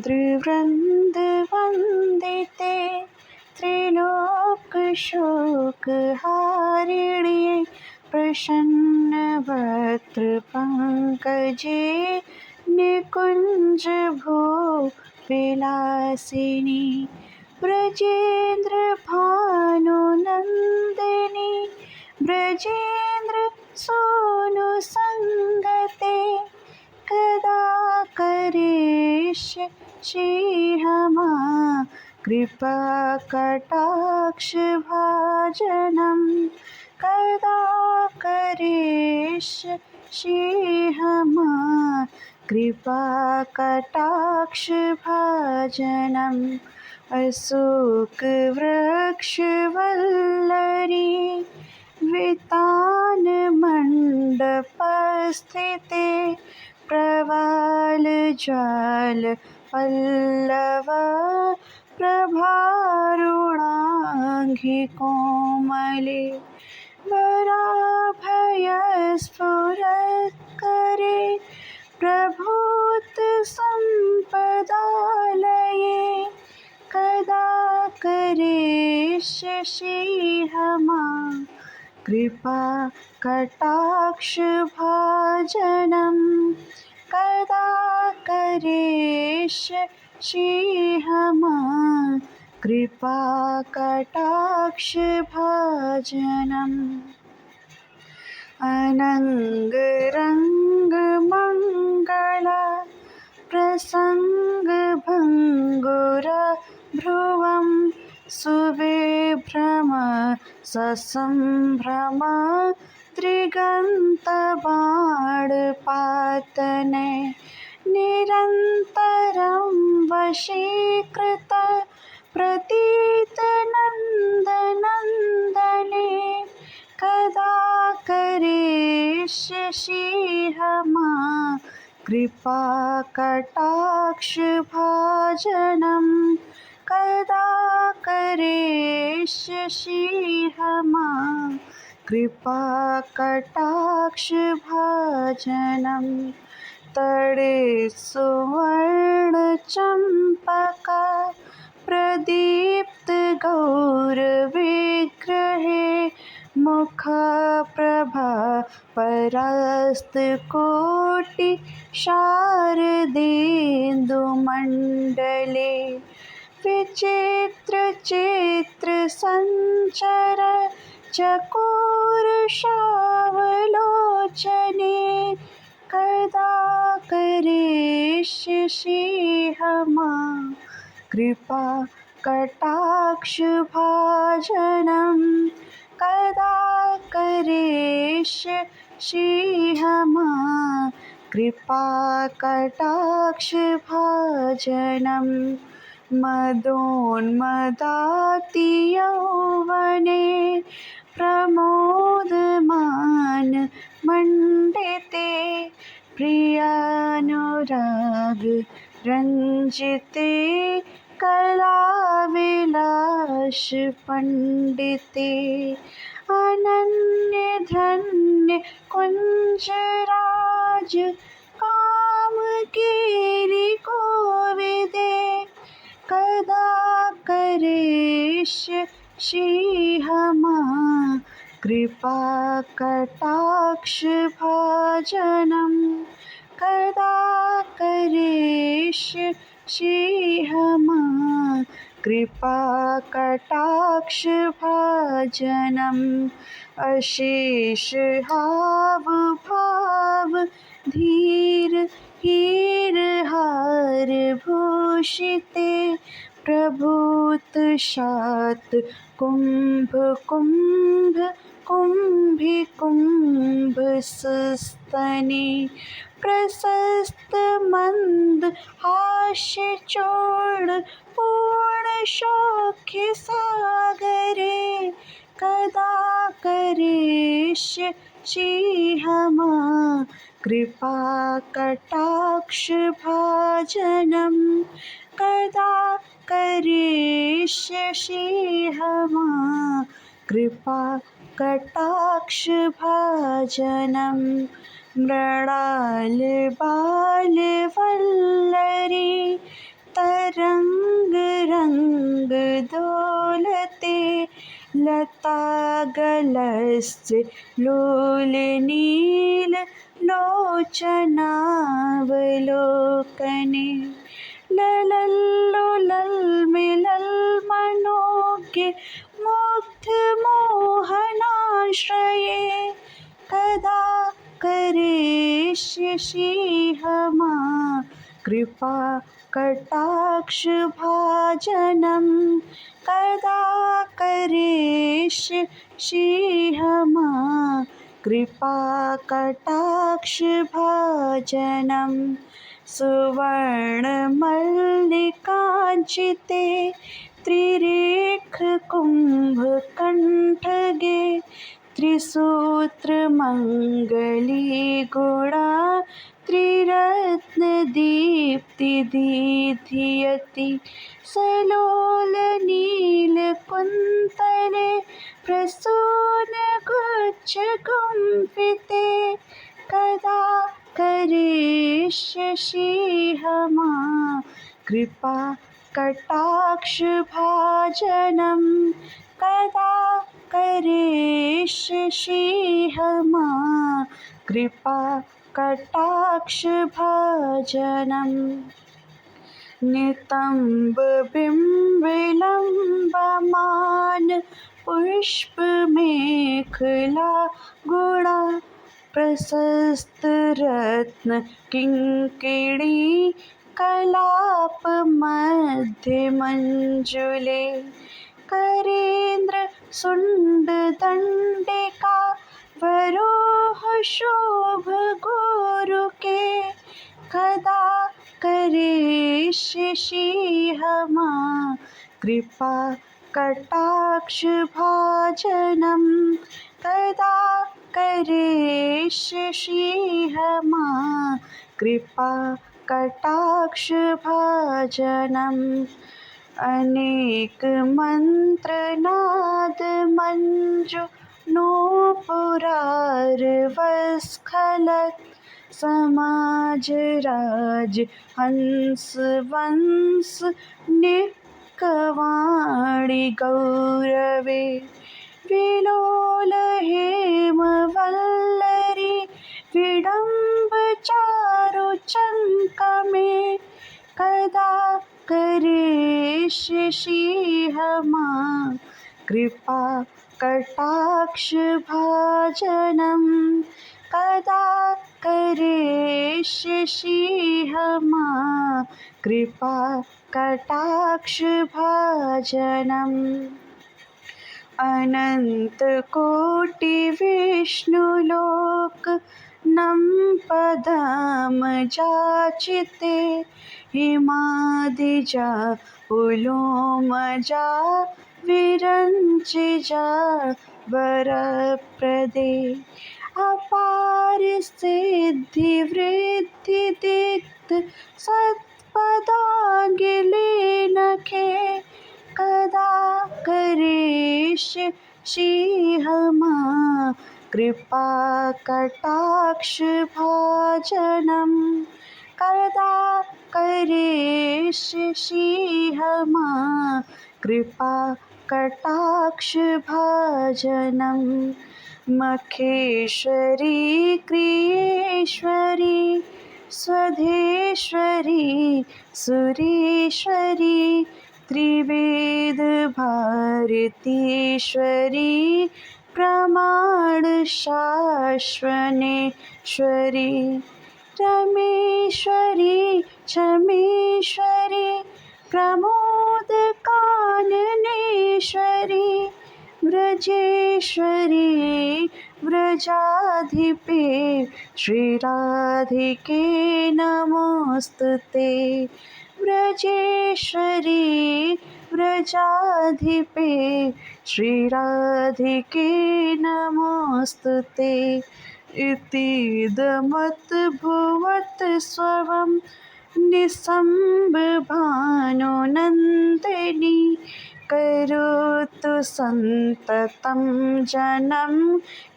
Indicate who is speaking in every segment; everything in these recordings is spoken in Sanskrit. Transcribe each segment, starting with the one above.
Speaker 1: ब्रजेन्द्रवृन्दवन्दिते त्रिलोकशोकहारिण्ये प्रसन्नवक्त्रपङ्कजे निकुञ्जभो विलासिनी ब्रजेन्द्रभानुनन्दिनी ब्रजेन्द्रसूनुसङ्गते कदा करिष्यसि मां कृपाकटाक्षभाजनं कदा करिष्यसि मां कृपाकटाक्षभाजनम् अशोकवृक्षवल्लरी वितानमण्डपस्थिते प्रवालज्वालपल्लव प्रभारुणाङ्घ्रिकोमले वराभयस्फुरत्करे प्रभूतसम्पदालये कदा करिष्यसि मां कृपाकटाक्षभाजनं कदा करिष्यसि मां कृपाकटाक्षभाजनम् अनङ्गरङ्गमङ्गला प्रसङ्गभङ्गुरभ्रुवं सुविभ्रम ससम्भ्रम त्रिगन्तबाणपातने निरन्तरं वशीकृत प्रतीतनन्दनन्दने कदा करिष्यसि मां कृपाकटाक्षभाजनं कदा करिष्यसि मां कृपाकटाक्षभाजनम् तडे सुवर्णचम्पका प्रदीप्तगौरविग्रहे मुखप्रभा परास्तकोटि शारदेन्दुमण्डले विचित्रचित्रसञ्चर चकोरशावलोचने कदा करिष्यसि मां कृपाकटाक्षभाजनं कदा करिष्यसि मां कृपाकटाक्षभाजनम् मदोन्मदातियौवने प्रमोदमानमण्डिते प्रियानुरागरञ्जिते कलाविलासपण्डिते अनन्यधन्यकुञ्जराज कामगिरिकोविदे कदा करिष्यसि मां कृपाकटाक्षभाजनं कदा करिष्यसि मां कृपाकटाक्षभाजनम् अशेषहावभाव धीर हीरहारभूषिते प्रभूतशात कुम्भ कुम्भिकुम्भसस्तने प्रशस्तमन्दहास्यचूर्ण पूर्णसौख्यसागरे कदा करिष्यसि मां कृपाकटाक्षभाजनं कदा करिष्यसि मां कृपाकटाक्षभाजनं मृणालबालवल्लरी मुक्तागलस्य लोलनीललोचनावलोकने ललल्लुलल्मिलल्मनोज्ञे मुग्धमोहनाश्रये कदा करिष्यसि मा कृपा कटाक्षभाजनं कदा करिष्यसि मा कृपा कटाक्षभाजनं सुवर्णमल्लिकाञ्चिते त्रिरेखकुम्भकण्ठगे त्रिसूत्रमङ्गलीगुणा त्रिरत्नदीप्तिदीध्यति सलोलनीलकुन्तले प्रसूनगुच्छगुम्फिते कदा करिष्यसि मा कृपा कटाक्षभाजनं कदा करिष्यसि मा कृपा कटाक्षभाजनं नितम्बबिम्बिलम्बमान पुष्पमेखला गुणा प्रशस्तरत्नकिङ्किणी कलापमध्यमञ्जुले करेन्द्रशुण्डदण्डिका वरोहशोभगोरुके कदा करिष्यसि मा कृपा कटाक्षभाजनं कदा करिष्यसि मा कृपा कटाक्षभाजनम् अनेकमन्त्रनादमञ्जु नूपुरारवस्खलत् समाजराज हंसवंश निकवाणि गौरवे विलोल हेमवल्लरी विडम्बचारु चङ्कमे कदा करिष्यसि मा कृपा कटाक्षभाजनं कदा करिष्यसि मा कृपा कटाक्षभाजनम् अनन्तकोटिविष्णुलोकनं पदमजाचिते हिमादिजा पुलोमजा विरञ्चिजा वरप्रदे अपार सिद्धिवृद्धिदिग्ध सत्पदाङ्गिलीनखे कदा करिष्यसि मा कृपा कटाक्षभाजनं कदा करिष्यसि मा कृपा कटाक्षभाजनं मखेश्वरी क्रियेश्वरी स्वधेश्वरी सुरेश्वरी त्रिवेदभारतीश्वरी प्रमाणशाश्वनेश्वरी रमेश्वरी क्षमेश्वरी प्रमोदकाननेश्वरी व्रजेश्वरी व्रजाधिपे श्रीराधिके नमोस्तुते व्रजेश्वरी व्रजाधिपे श्रीराधिके नमोस्तुते इतीदमद्भुवत् स्वं निसम्भानुनन्दिनी करोतु सन्ततं जनं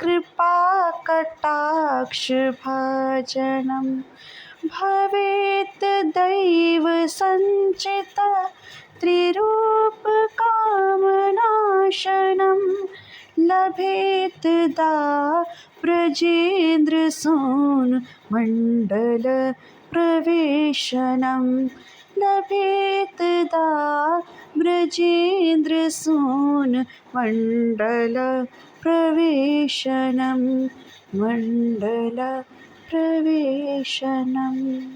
Speaker 1: कृपाकटाक्षभाजनं भवेत् दैवसञ्चिता त्रिरूपकामनाशनं लभेतदा ब्रजेन्द्रसूनुमण्डलप्रवेशनं लभेतदा ब्रजेन्द्रसूनुमण्डलप्रवेशनं मण्डलप्रवेशनम्।